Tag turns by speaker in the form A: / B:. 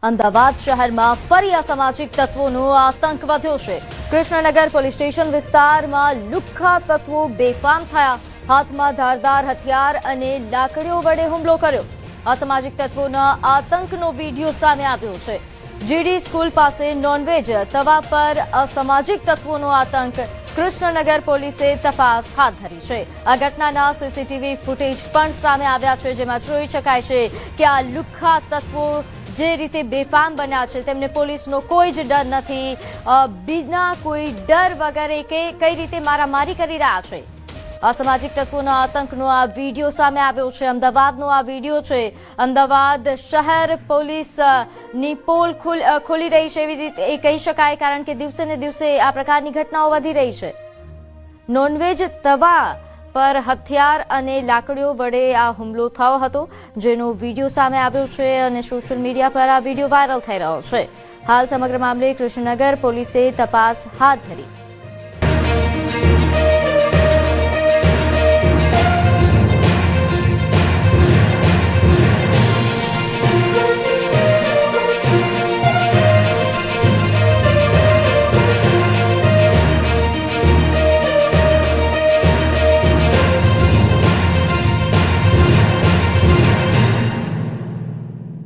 A: અમદાવાદ શહેરમાં ફરી અસામાજિક તત્વોનો આતંક વધ્યો છે। કૃષ્ણનગર પોલીસ સ્ટેશન વિસ્તારમાં લુખ્ખા તત્વો બેફામ થયા। હાથમાં ધારદાર હથિયાર અને લાકડીઓ વડે હુમલો કર્યો। અસામાજિક તત્વોના આતંકનો વિડીયો સામે આવ્યો છે। જીડી સ્કૂલ પાસે નોનવેજ તવા પર અસામાજિક તત્વોનો આતંક। કૃષ્ણનગર પોલીસે તપાસ હાથ ધરી છે। આ ઘટનાના સીસીટીવી ફૂટેજ પણ સામે આવ્યા છે, જેમાં જોઈ શકાય છે કે આ લુખ્ખા તત્વો જે રીતે બેફામ બન્યા છે તેમને પોલીસનો કોઈ જ ડર નથી। બિના કોઈ ડર વગર કઈ રીતે મારામારી કરી રહ્યા છે। અસામાજિક તત્વોના આતંકનો આ વિડીયો સામે આવ્યો છે। અમદાવાદનો આ વિડીયો છે। અમદાવાદ શહેર પોલીસની પોલ ખોલી રહી છે એવી રીતે એ કહી શકાય, કારણ કે દિવસે ને દિવસે આ પ્રકારની ઘટનાઓ વધી રહી છે। નોનવેજ તવા પર હથિયાર અને લાકડીઓ વડે આ હુમલો થયો હતો, જેનો વિડીયો સામે આવ્યો છે અને સોશિયલ મીડિયા પર આ વિડીયો વાયરલ થઈ રહ્યો છે। હાલ સમગ્ર મામલે કૃષ્ણનગર પોલીસે તપાસ હાથ ધરી।